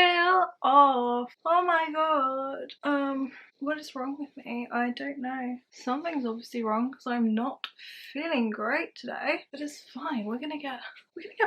nail off. Oh my god. What is wrong with me? I don't know. Something's obviously wrong because I'm not feeling great today. But it's fine. We're gonna get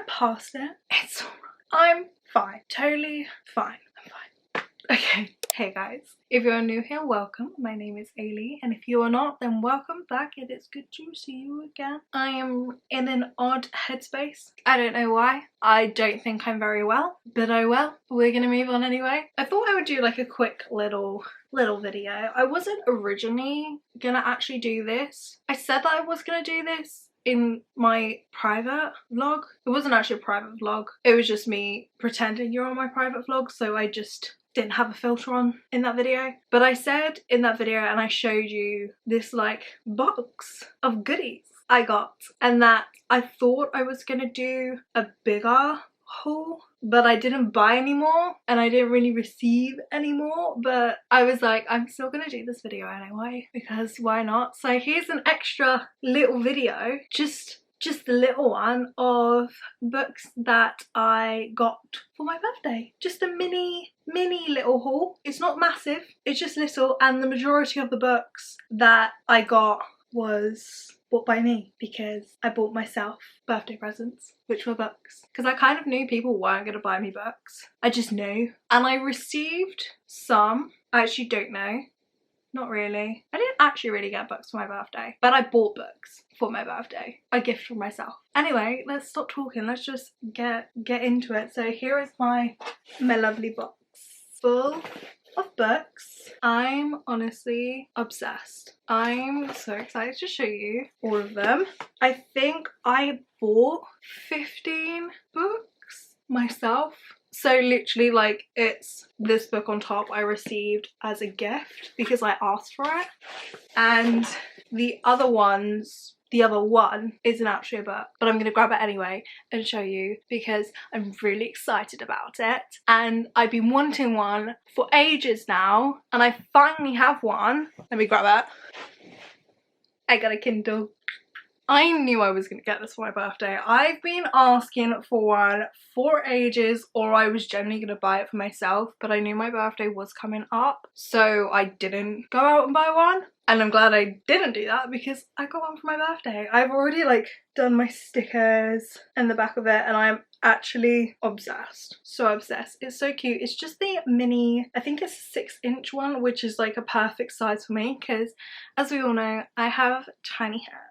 past it. It's alright. I'm fine. Totally fine. I'm fine. Okay. Hey guys. If you're new here, welcome. My name is Eilidh, and if you are not, then welcome back. It is good to see you again. I am in an odd headspace. I don't know why. I don't think I'm very well, but oh well. We're gonna move on anyway. I thought I would do like a quick little video. I wasn't originally gonna actually do this. I said that I was gonna do this in my private vlog. It wasn't actually a private vlog. It was just me pretending you're on my private vlog, so I just didn't have a filter on in that video. But I said in that video, and I showed you this like box of goodies I got, and that I thought I was gonna do a bigger haul, but I didn't buy any more and I didn't really receive any more. But I was like, I'm still gonna do this video anyway, because why not? So here's an extra little video, just the little one, of books that I got for my birthday. Just a mini little haul. It's not massive, it's just little, and the majority of the books that I got was bought by me because I bought myself birthday presents, which were books, because I kind of knew people weren't going to buy me books. I just knew. And I received some. I actually don't know. Not really. I didn't actually really get books for my birthday, but I bought books for my birthday. A gift for myself. Anyway, let's stop talking. Let's just get into it. So here is my lovely box full of books. I'm honestly obsessed. I'm so excited to show you all of them. I think I bought 15 books myself. So literally, like, it's this book on top I received as a gift because I asked for it, and the other one isn't actually a book, but I'm gonna grab it anyway and show you because I'm really excited about it. And I've been wanting one for ages now, and I finally have one. Let me grab it. I got a Kindle. I knew I was going to get this for my birthday. I've been asking for one for ages, or I was generally going to buy it for myself, but I knew my birthday was coming up, so I didn't go out and buy one. And I'm glad I didn't do that because I got one for my birthday. I've already like done my stickers in the back of it, and I'm actually obsessed. So obsessed. It's so cute. It's just the mini, I think it's a 6-inch one, which is like a perfect size for me because, as we all know, I have tiny hands.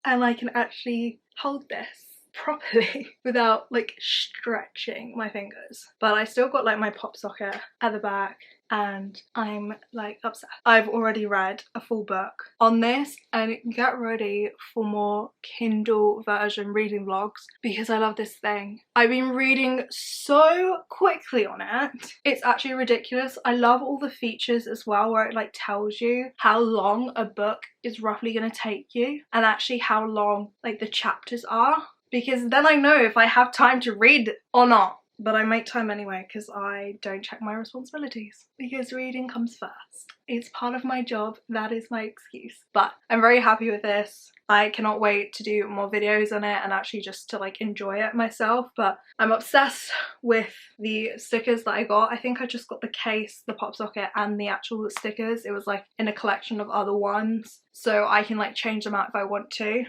And I can actually hold this properly without like stretching my fingers. But I still got like my pop socket at the back, and I'm like obsessed. I've already read a full book on this, and get ready for more Kindle version reading vlogs because I love this thing. I've been reading so quickly on it. It's actually ridiculous. I love all the features as well where it like tells you how long a book is roughly going to take you, and actually how long like the chapters are, because then I know if I have time to read or not. But I make time anyway because I don't check my responsibilities, because reading comes first. It's part of my job. That is my excuse. But I'm very happy with this. I cannot wait to do more videos on it and actually just to like enjoy it myself. But I'm obsessed with the stickers that I got. I think I just got the case, the pop socket, and the actual stickers. It was like in a collection of other ones, so I can like change them out if I want to.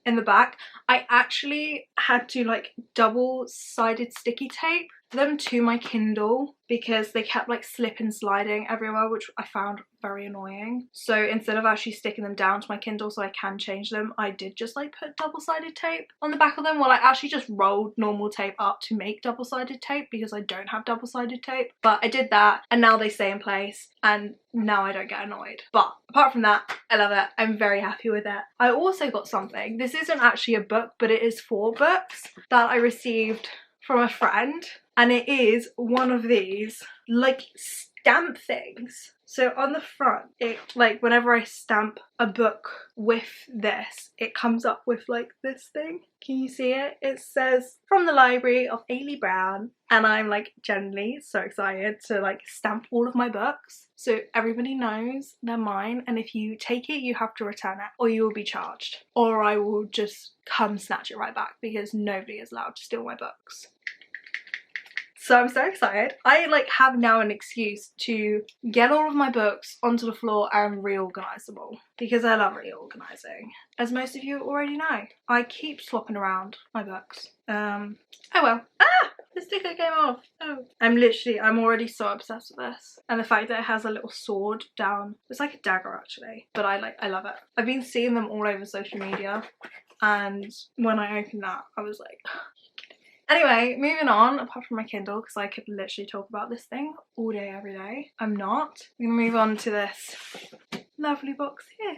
In the back, I actually had to like double-sided sticky tape them to my Kindle because they kept like slip and sliding everywhere, which I found very annoying. So instead of actually sticking them down to my Kindle so I can change them, I did just like put double-sided tape on the back of them. Well, I actually just rolled normal tape up to make double-sided tape because I don't have double-sided tape, but I did that, and now they stay in place, and now I don't get annoyed. But apart from that, I love it. I'm very happy with it. I also got something. This isn't actually a book, but it is 4 books that I received from a friend, and it is one of these like stamp things. So on the front, it like whenever I stamp a book with this, it comes up with like this thing. Can you see it? It says from the library of Eilidh Brown, and I'm like genuinely so excited to like stamp all of my books so everybody knows they're mine, and if you take it you have to return it or you will be charged, or I will just come snatch it right back because nobody is allowed to steal my books. So I'm so excited. I like have now an excuse to get all of my books onto the floor and reorganize them all, because I love reorganizing. As most of you already know, I keep swapping around my books. Oh well. Ah! The sticker came off. Oh. I'm already so obsessed with this. And the fact that it has a little sword down. It's like a dagger actually. But I love it. I've been seeing them all over social media. And when I opened that, I was like, anyway, moving on, apart from my Kindle, because I could literally talk about this thing all day, every day. I'm not. I'm going to move on to this lovely box here.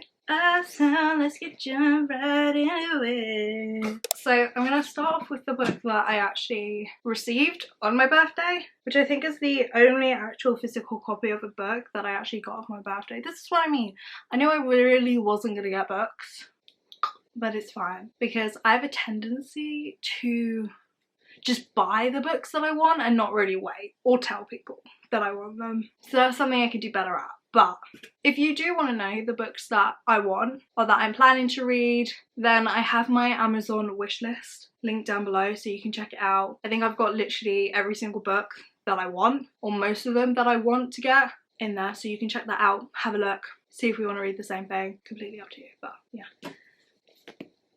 So let's jump right into it. So I'm going to start off with the book that I actually received on my birthday, which I think is the only actual physical copy of a book that I actually got on my birthday. This is what I mean. I knew I really wasn't going to get books, but it's fine, because I have a tendency to just buy the books that I want and not really wait or tell people that I want them. So that's something I could do better at. But if you do want to know the books that I want or that I'm planning to read, then I have my Amazon wishlist linked down below so you can check it out. I think I've got literally every single book that I want, or most of them that I want to get, in there, so you can check that out, have a look, see if we want to read the same thing. Completely up to you, but yeah.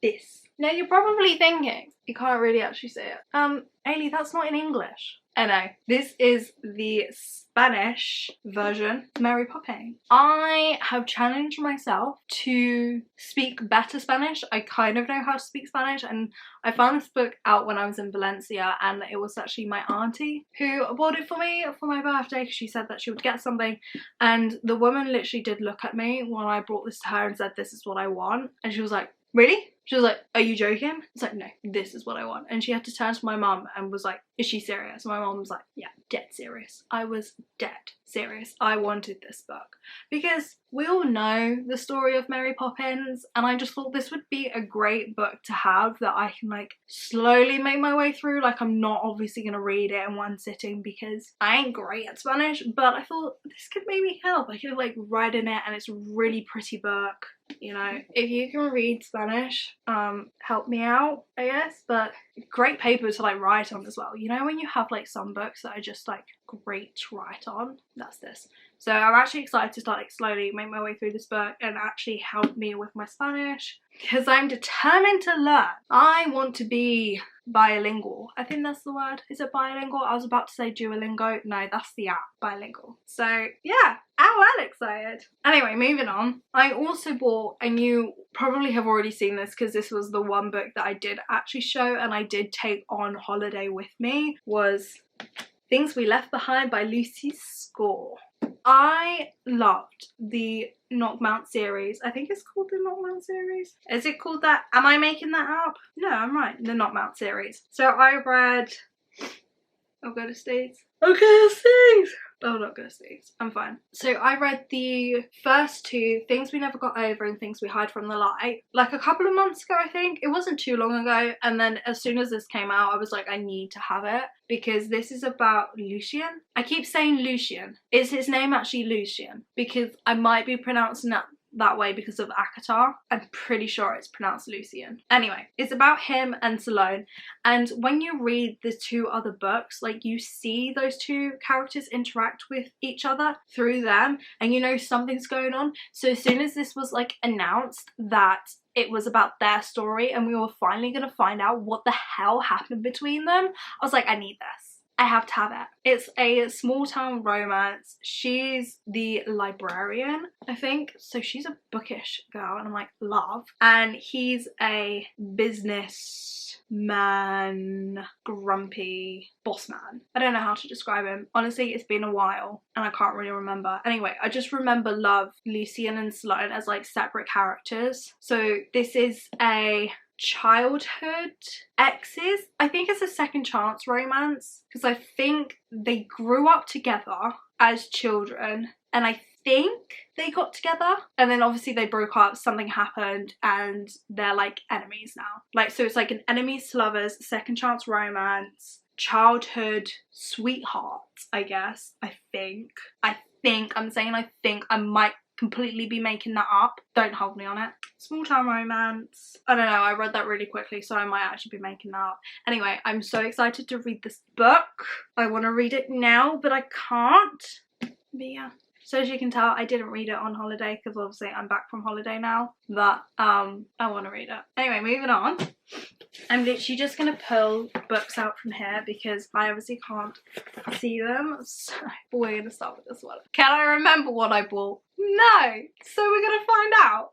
This. Now you're probably thinking, you can't really actually see it. Eilidh, that's not in English. I know. This is the Spanish version, Mary Poppins. I have challenged myself to speak better Spanish. I kind of know how to speak Spanish, and I found this book out when I was in Valencia, and it was actually my auntie who bought it for me for my birthday, because she said that she would get something, and the woman literally did look at me when I brought this to her and said, this is what I want, and she was like, really? She was like, are you joking? I was like, no, this is what I want. And she had to turn to my mum and was like, is she serious? And my mum was like, yeah, dead serious. I was dead serious. I wanted this book. Because we all know the story of Mary Poppins, and I just thought this would be a great book to have that I can like slowly make my way through. Like, I'm not obviously going to read it in one sitting because I ain't great at Spanish, but I thought this could maybe help. I could like write in it, and it's a really pretty book. You know, if you can read Spanish, help me out, I guess. But great paper to like write on as well. You know, when you have like some books that are just like great to write on, that's this. So I'm actually excited to like slowly make my way through this book and actually help me with my Spanish, because I'm determined to learn. I want to be bilingual. I think that's the word. Is it bilingual? I was about to say Duolingo. No, that's the app. Bilingual. So yeah, I'm excited. Anyway, moving on. I also bought, and you probably have already seen this because this was the one book that I did actually show and I did take on holiday with me, was Things We Left Behind by Lucy Score. I loved the Knockmount series. I think it's called the Knockmount series. Is it called that? Am I making that up? No, I'm right. The Knockmount series. So I read... I'll go to States. Okay, States! Oh, not go to States. I'm fine. So I read the first two, Things We Never Got Over and Things We Hide From the Light, like a couple of months ago, I think. It wasn't too long ago. And then as soon as this came out, I was like, I need to have it, because this is about Lucien. I keep saying Lucien. Is his name actually Lucien? Because I might be pronouncing that way because of Akatar. I'm pretty sure it's pronounced Lucien. Anyway, it's about him and Salone, and when you read the two other books, like, you see those two characters interact with each other through them, and you know something's going on. So as soon as this was like announced that it was about their story and we were finally gonna find out what the hell happened between them, I was like, I need this. I have to have it. It's a small town romance. She's the librarian, I think. So she's a bookish girl, and I'm like, love. And he's a businessman, grumpy boss man. I don't know how to describe him. Honestly, it's been a while and I can't really remember. Anyway, I just remember love Lucien and Sloane as like separate characters. So this is a childhood exes. I think it's a second chance romance, because I think they grew up together as children, and I think they got together, and then obviously they broke up, something happened, and they're like enemies now. Like, so it's like an enemies to lovers, second chance romance, childhood sweethearts, I guess. I'm saying I think, I might completely be making that up. Don't hold me on it. Small town romance. I don't know, I read that really quickly, so I might actually be making that up. Anyway, I'm so excited to read this book. I want to read it now, but I can't. But yeah. So as you can tell, I didn't read it on holiday because obviously I'm back from holiday now. But I want to read it. Anyway, moving on. I'm literally just going to pull books out from here because I obviously can't see them. So we're going to start with this one. Can I remember what I bought? No. So we're going to find out.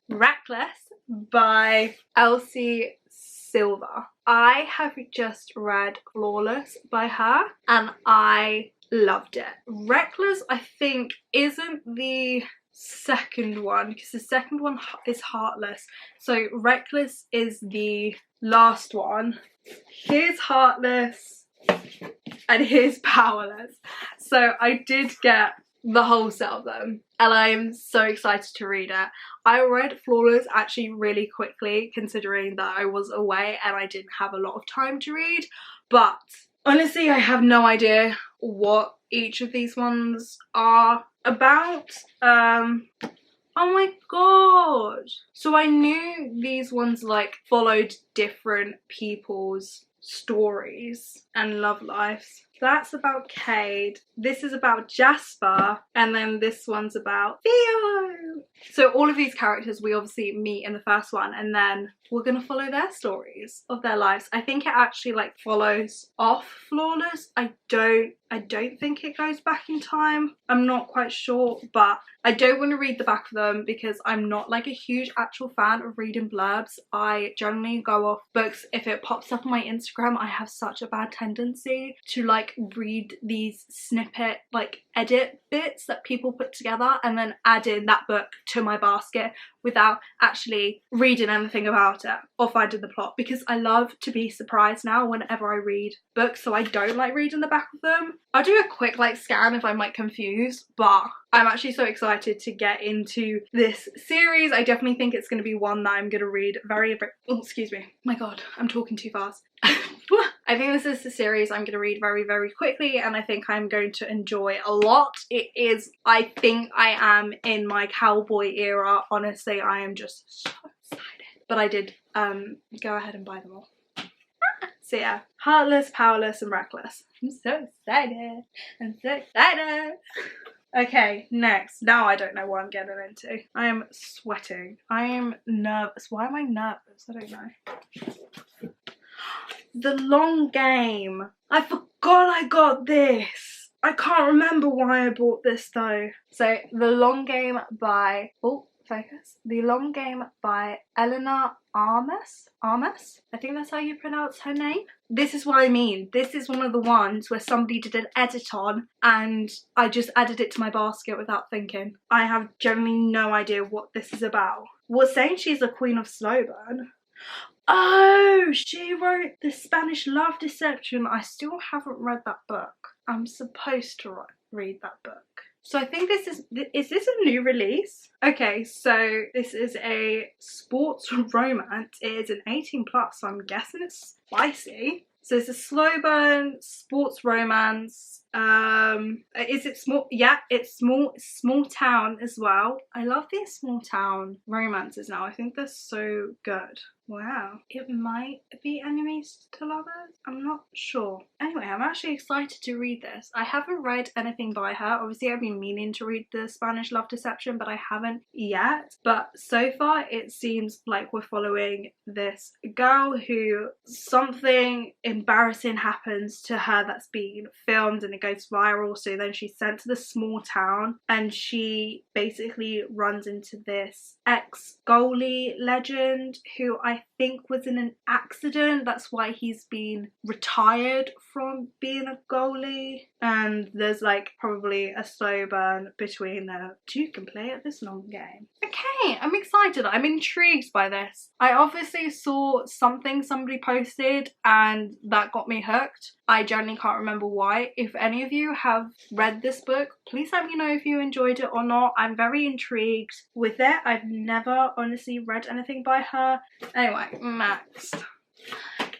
Reckless by Elsie Silver. I have just read Flawless by her and I loved it. Reckless, I think, isn't the second one because the second one is Heartless. So Reckless is the last one. Here's Heartless and here's Powerless. So I did get the whole set of them and I am so excited to read it. I read Flawless actually really quickly considering that I was away and I didn't have a lot of time to read, but honestly I have no idea what each of these ones are about. Oh my god. So I knew these ones like followed different people's stories and love lives. That's about Cade. This is about Jasper. And then this one's about Theo. So all of these characters we obviously meet in the first one and then we're gonna follow their stories of their lives. I think it actually like follows off Flawless. I don't think it goes back in time. I'm not quite sure, but I don't want to read the back of them because I'm not like a huge actual fan of reading blurbs. I generally go off books if it pops up on my Instagram. I have such a bad tendency to like read these snippet like edit bits that people put together and then add in that book to my basket without actually reading anything about it or finding the plot, because I love to be surprised now whenever I read books, so I don't like reading the back of them. I'll do a quick like scan if I'm like confused, but I'm actually so excited to get into this series. I definitely think it's going to be one that I'm going to read very oh, excuse me, my god, I'm talking too fast. I think this is the series I'm going to read very, very quickly and I think I'm going to enjoy a lot. It is, I think I am in my cowboy era. Honestly, I am just so excited. But I did go ahead and buy them all. So yeah, Heartless, Powerless and Reckless. I'm so excited. I'm so excited. Okay, next. Now I don't know what I'm getting into. I am sweating. I am nervous. Why am I nervous? I don't know. The Long Game. I forgot I got this. I can't remember why I bought this though. So The Long Game by, oh, focus. The Long Game by Eleanor Armas. I think that's how you pronounce her name. This is what I mean. This is one of the ones where somebody did an edit on and I just added it to my basket without thinking. I have generally no idea what this is about. We're saying she's the Queen of Slow Burn. Oh, she wrote The Spanish Love Deception. I still haven't read that book. I'm supposed to read that book. So I think this is this a new release? Okay, so this is a sports romance. It is an 18+, so I'm guessing it's spicy. So it's a slow burn sports romance. Is it small? Yeah, it's small town as well. I love these small town romances now. I think they're so good. Wow. It might be enemies to lovers. I'm not sure. Anyway, I'm actually excited to read this. I haven't read anything by her. Obviously, I've been meaning to read The Spanish Love Deception, but I haven't yet. But so far, it seems like we're following this girl who something embarrassing happens to her that's being filmed and it goes viral. So then she's sent to the small town and she basically runs into this ex-goalie legend who I think was in an accident. That's why he's been retired from being a goalie. And there's like probably a slow burn between the two can play at this long game. Okay, I'm excited. I'm intrigued by this. I obviously saw something somebody posted and that got me hooked. I generally can't remember why. If any of you have read this book, please let me know if you enjoyed it or not. I'm very intrigued with it. I've never honestly read anything by her. Anyway, next.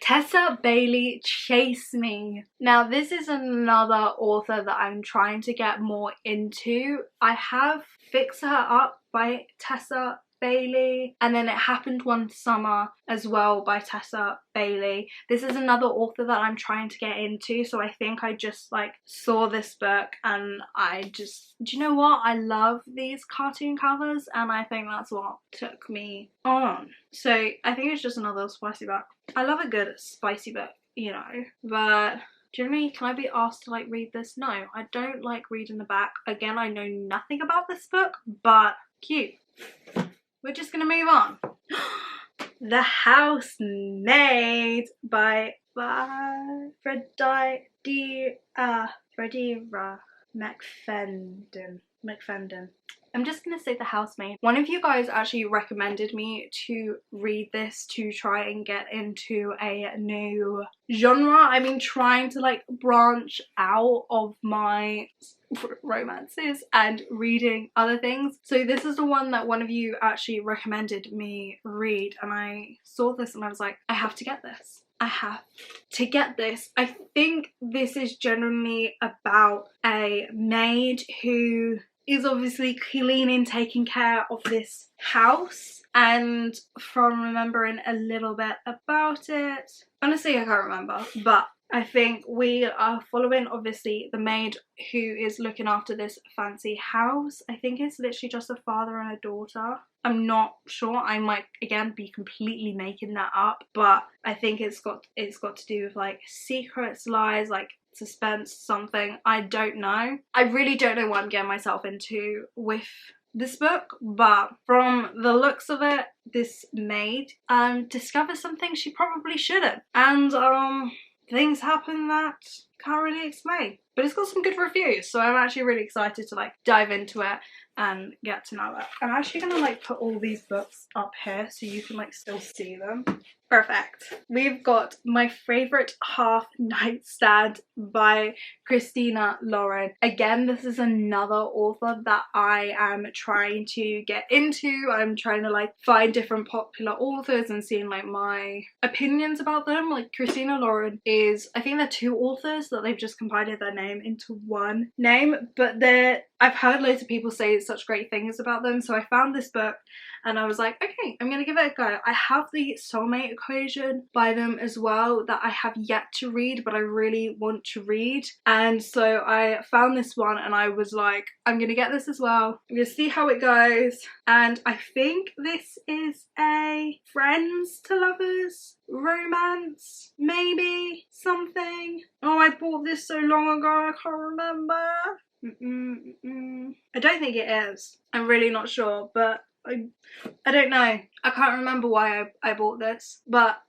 Tessa Bailey, Chase Me. Now this is another author that I'm trying to get more into. I have Fix Her Up by Tessa Bailey, and then It Happened One Summer as well by Tessa Bailey. This is another author that I'm trying to get into, so I think I just like saw this book and I just, do you know what, I love these cartoon covers, and I think that's what took me on. So I think it's just another spicy book. I love a good spicy book, you know, but do you know me? Can I be asked to like read this? No, I don't like reading the back. Again, I know nothing about this book, but cute. We're just gonna move on. The Housemaid by Freddie McFadden. I'm just gonna say The Housemaid. One of you guys actually recommended me to read this to try and get into a new genre. I've been trying to like branch out of my romances and reading other things. So this is the one that one of you actually recommended me read, and I saw this and I was like, I have to get this. I have to get this. I think this is generally about a maid who is obviously cleaning, taking care of this house, and from remembering a little bit about it, honestly I can't remember, but I think we are following obviously the maid who is looking after this fancy house. I think it's literally just a father and a daughter. I'm not sure, I might again be completely making that up, but I think it's got to do with like secrets, lies, like suspense, something. I don't know. I really don't know what I'm getting myself into with this book, but from the looks of it, this maid discovers something she probably shouldn't, and things happen that can't really explain. But it's got some good reviews, so I'm actually really excited to like dive into it and get to know it. I'm actually gonna like put all these books up here so you can like still see them. Perfect. We've got My Favorite Half Nightstand by Christina Lauren. Again, this is another author that I am trying to get into. I'm trying to like find different popular authors and seeing like my opinions about them. Like Christina Lauren is, I think they're two authors that they've just combined their name into one name, but I've heard loads of people say such great things about them, so I found this book and I was like, okay, I'm gonna give it a go. I have the Soulmate Equation by them as well that I have yet to read, but I really want to read, and so I found this one and I was like, I'm gonna get this as well. I'm gonna see how it goes, and I think this is a friends to lovers romance, maybe, something. Oh, I bought this so long ago, I can't remember. I don't think it is. I'm really not sure, but I don't know. I can't remember why I bought this, but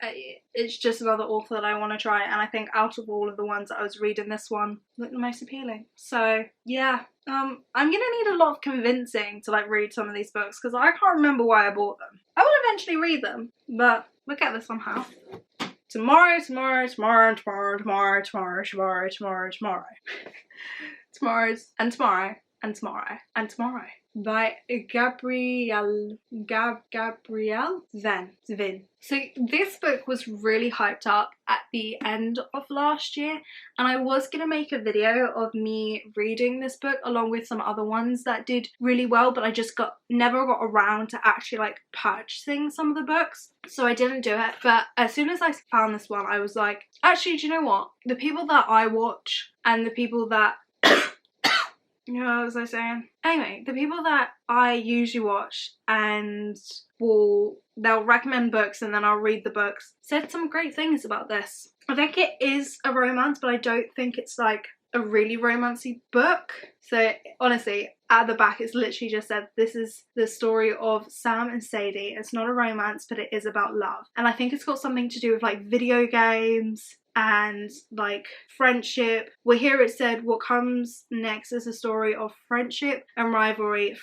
it's just another author that I want to try, and I think out of all of the ones that I was reading, this one looked the most appealing. So yeah, I'm gonna need a lot of convincing to like read some of these books because I can't remember why I bought them. I will eventually read them, but we'll get there somehow. Tomorrow by Gabrielle Zvin. So this book was really hyped up at the end of last year, and I was gonna make a video of me reading this book along with some other ones that did really well, but I just never got around to actually like purchasing some of the books, so I didn't do it. But as soon as I found this one, I was like, actually, do you know what? The people that I watch and the people that what was I saying? Anyway, the people that I usually watch and they'll recommend books and then I'll read the books, said some great things about this. I think it is a romance, but I don't think it's like a really romancy book. So honestly, at the back it's literally just said, this is the story of Sam and Sadie. It's not a romance, but it is about love. And I think it's got something to do with like video games and like friendship. Well, here it said, what comes next is a story of friendship and rivalry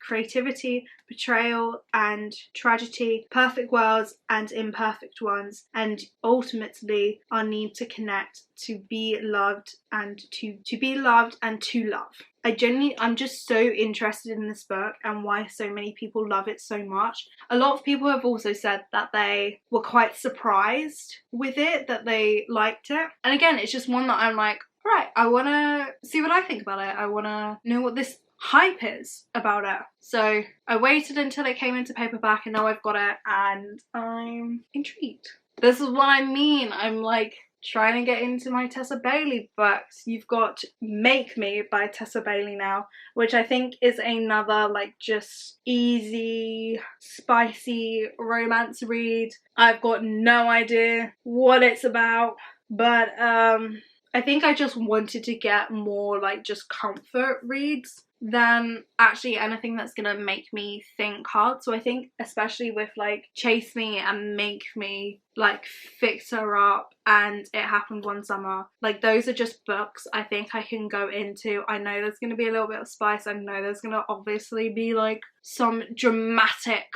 creativity, betrayal and tragedy, perfect worlds and imperfect ones, and ultimately our need to connect, to be loved and to be loved and to love. I'm just so interested in this book and why so many people love it so much. A lot of people have also said that they were quite surprised with it, that they liked it. And again, it's just one that I'm like, right, I want to see what I think about it. I want to know what this hype is about it. So I waited until it came into paperback and now I've got it and I'm intrigued. This is what I mean. I'm like trying to get into my Tessa Bailey books. You've got Make Me by Tessa Bailey now, which I think is another like just easy, spicy romance read. I've got no idea what it's about, but I think I just wanted to get more like just comfort reads than actually anything that's gonna make me think hard. So I think especially with like Chase Me and Make Me, like Fix Her Up and It Happened One Summer, like those are just books I think I can go into. I know there's gonna be a little bit of spice. I know there's gonna obviously be like some dramatic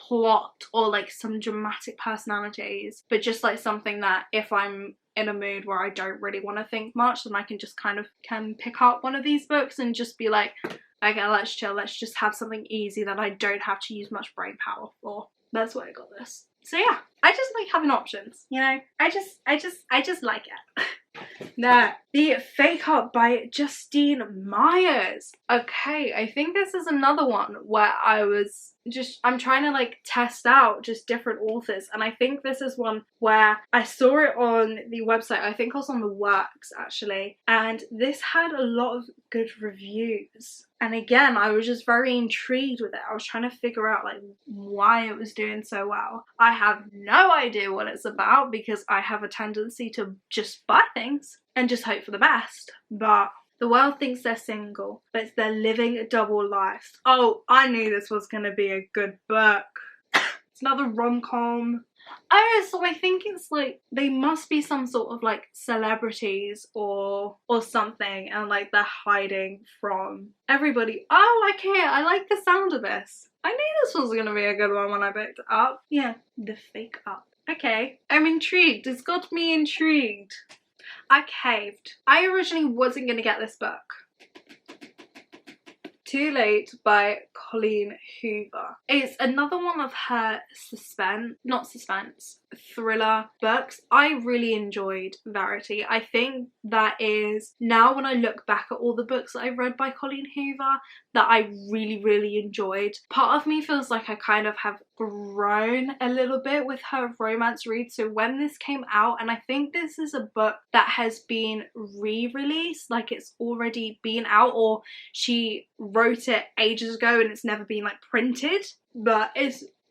plot or like some dramatic personalities, but just like something that if I'm in a mood where I don't really want to think much, then I can just kind of pick up one of these books and just be like, okay, let's chill, let's just have something easy that I don't have to use much brain power for. That's why I got this. So yeah, I just like having options, you know? I just like it. Now, The Fake Up by Justine Myers. Okay, I think this is another one where I'm trying to like test out just different authors, and I think this is one where I saw it on the website. I think it was on the Works actually, and this had a lot of good reviews. And again, I was just very intrigued with it. I was trying to figure out like why it was doing so well. I have no idea what it's about because I have a tendency to just buy things and just hope for the best. But the world thinks they're single, but they're living double lives. Oh, I knew this was going to be a good book. It's another rom-com. Oh, so I think it's like they must be some sort of like celebrities or something, and like they're hiding from everybody. Oh, okay, I like the sound of this. I knew this was gonna be a good one when I picked it up. Yeah, The Fake Up. Okay, I'm intrigued. It's got me intrigued. I caved. I originally wasn't gonna get this book. Too Late by Colleen Hoover. It's another one of her thriller books. I really enjoyed Verity. I think that is, now when I look back at all the books that I've read by Colleen Hoover, that I really enjoyed. Part of me feels like I kind of have grown a little bit with her romance reads. So when this came out, and I think this is a book that has been re-released, like it's already been out, or she wrote it ages ago and it's never been like printed, but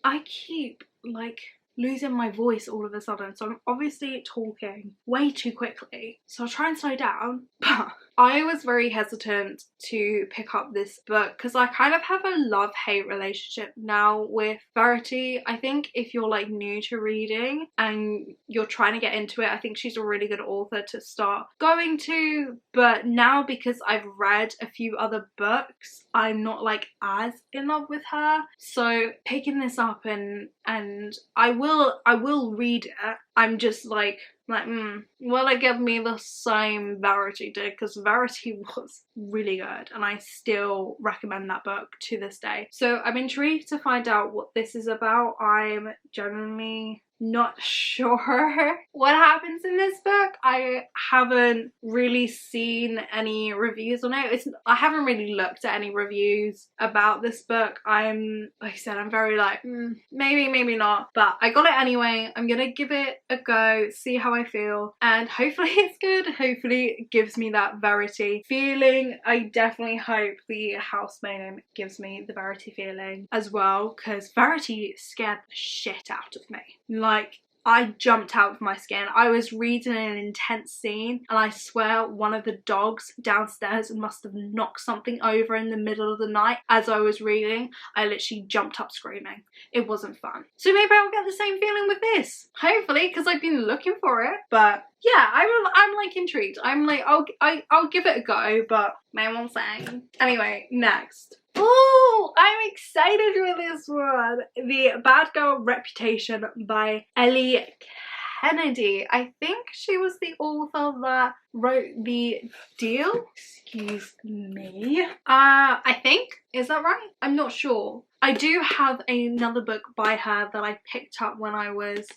I keep like losing my voice all of a sudden, so I'm obviously talking way too quickly, so I'll try and slow down. But I was very hesitant to pick up this book because I kind of have a love-hate relationship now with Verity. I think if you're like new to reading and you're trying to get into it, I think she's a really good author to start going to, but now because I've read a few other books, I'm not like as in love with her. So picking this up and I will read it. I'm just like, will it give me the same Verity did? Because Verity was really good and I still recommend that book to this day. So I'm intrigued to find out what this is about. I'm genuinely not sure what happens in this book. I haven't really seen any reviews on it. I haven't really looked at any reviews about this book. Like I said, I'm very like, maybe not, but I got it anyway. I'm gonna give it a go, see how I feel, and hopefully it's good. Hopefully it gives me that Verity feeling. I definitely hope the housemaiden gives me the Verity feeling as well, because Verity scared the shit out of me. Like, I jumped out of my skin. I was reading an intense scene and I swear one of the dogs downstairs must have knocked something over in the middle of the night as I was reading. I literally jumped up screaming. It wasn't fun. So maybe I'll get the same feeling with this. Hopefully, because I've been looking for it. But yeah, I'm like intrigued. I'm like, I'll give it a go, but man won't say. Anyway, next. Oh, I'm excited for this one. The Bad Girl Reputation by Eilidh Kennedy. I think she was the author that wrote The Deal. Excuse me. I think. Is that right? I'm not sure. I do have another book by her that I picked up when I was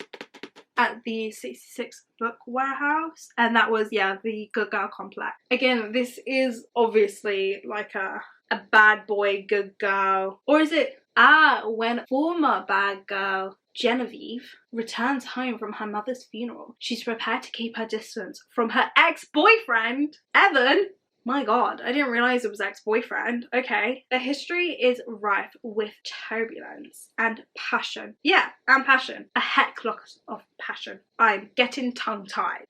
at the 66 book warehouse, and that was, yeah, the Good Girl Complex. Again, this is obviously like a bad boy, good girl. Or is it, when former bad girl Genevieve returns home from her mother's funeral, she's prepared to keep her distance from her ex-boyfriend, Evan. My god, I didn't realise it was ex-boyfriend. Okay. The history is rife with turbulence and passion. Yeah, and passion. A heck lot of passion. I'm getting tongue-tied.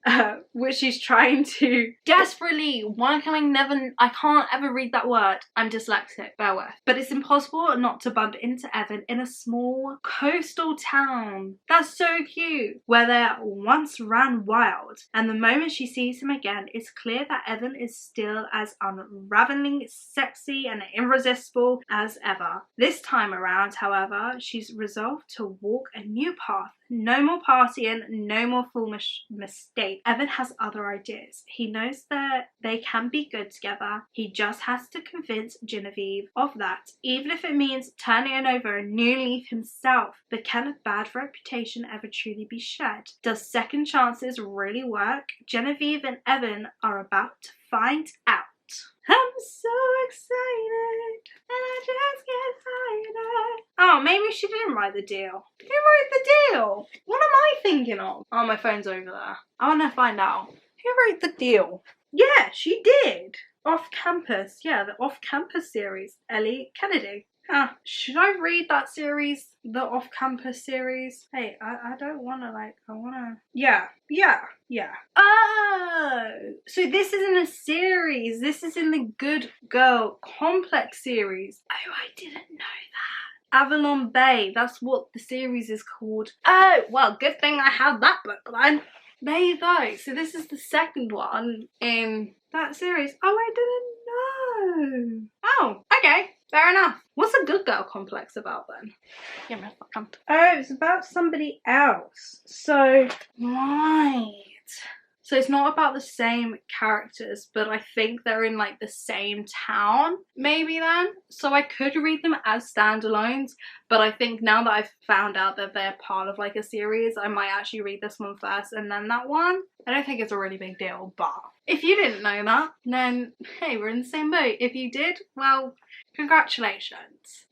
Which she's trying to desperately, I can't ever read that word. I'm dyslexic, bear with. But it's impossible not to bump into Evan in a small coastal town. That's so cute. Where they once ran wild. And the moment she sees him again, it's clear that Evan is still as unraveling, sexy and irresistible as ever. This time around, however, she's resolved to walk a new path. No more partying, no more foolish mistake. Evan has other ideas. He knows that they can be good together. He just has to convince Genevieve of that, even if it means turning over a new leaf himself. But can a bad reputation ever truly be shed? Does second chances really work? Genevieve and Evan are about to find out. I'm so excited, and I just get excited. Oh, maybe she didn't write The Deal. Who wrote The Deal? What am I thinking of? Oh, my phone's over there. I want to find out. Who wrote The Deal? Yeah, she did. Off Campus. Yeah, the Off Campus series. Eilidh Kennedy. Should I read that series? The Off Campus series? Hey, I don't want to, like, I want to... Yeah. Oh! So this isn't a series. This is in the Good Girl Complex series. Oh, I didn't know that. Avalon Bay. That's what the series is called. Oh, well, good thing I have that book then. There you go. So this is the second one in that series. Oh, I didn't know. Oh, okay. Fair enough. What's a Good Girl Complex about then? Give me a second. Oh, it's about somebody else. So, right. So it's not about the same characters, but I think they're in like the same town, maybe then. So I could read them as standalones, but I think now that I've found out that they're part of like a series, I might actually read this one first and then that one. I don't think it's a really big deal, but if you didn't know that, then hey, we're in the same boat. If you did, well, congratulations.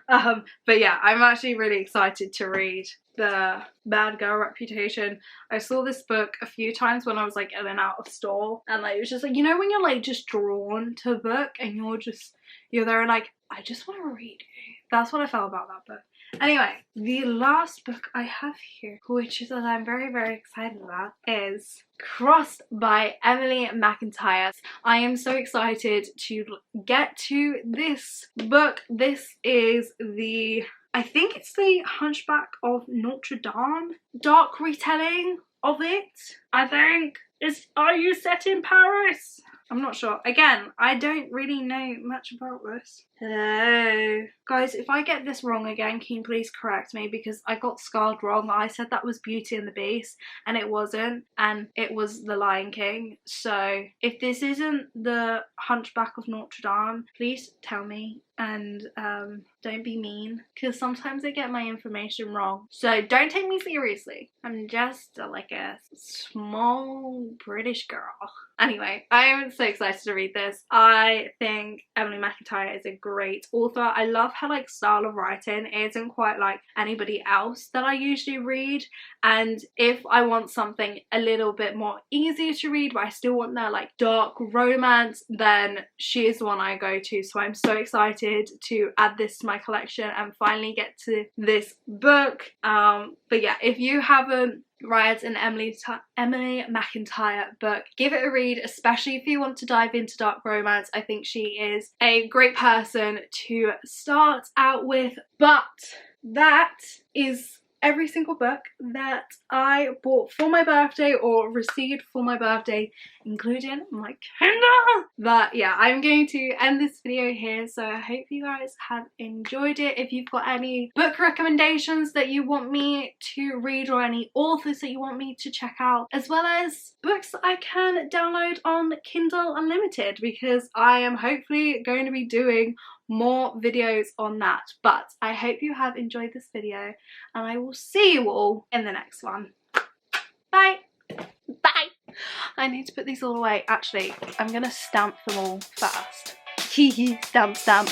But yeah, I'm actually really excited to read the Bad Girl Reputation. I saw this book a few times when I was like in and out of store, and like it was just like, you know, when you're like just drawn to a book and you're there and like, I just want to read it. That's what I felt about that book. Anyway, the last book I have here, which is that I'm very, very excited about, is Crossed by Emily McIntyre. I am so excited to get to this book. This is I think it's the Hunchback of Notre Dame dark retelling of it, I think. Are you set in Paris? I'm not sure. Again, I don't really know much about this. Hello. Guys, if I get this wrong again, can you please correct me, because I got Scarred wrong. I said that was Beauty and the Beast, and it wasn't, and it was The Lion King. So if this isn't the Hunchback of Notre Dame, please tell me, and don't be mean, because sometimes I get my information wrong. So don't take me seriously. I'm just like a small British girl. Anyway, I am so excited to read this. I think Emily McIntyre is a great author. I love her like style of writing. It isn't quite like anybody else that I usually read, and if I want something a little bit more easier to read but I still want that like dark romance, then she is the one I go to. So I'm so excited to add this to my collection and finally get to this book. But yeah, if you haven't read an Emily McIntyre book, give it a read, especially if you want to dive into dark romance. I think she is a great person to start out with. But that is every single book that I bought for my birthday or received for my birthday, including my Kindle. But yeah, I'm going to end this video here, so I hope you guys have enjoyed it. If you've got any book recommendations that you want me to read or any authors that you want me to check out, as well as books that I can download on Kindle Unlimited, because I am hopefully going to be doing more videos on that. But I hope you have enjoyed this video, and I will see you all in the next one. Bye! Bye! I need to put these all away. Actually, I'm gonna stamp them all first. Hee hee, stamp stamp.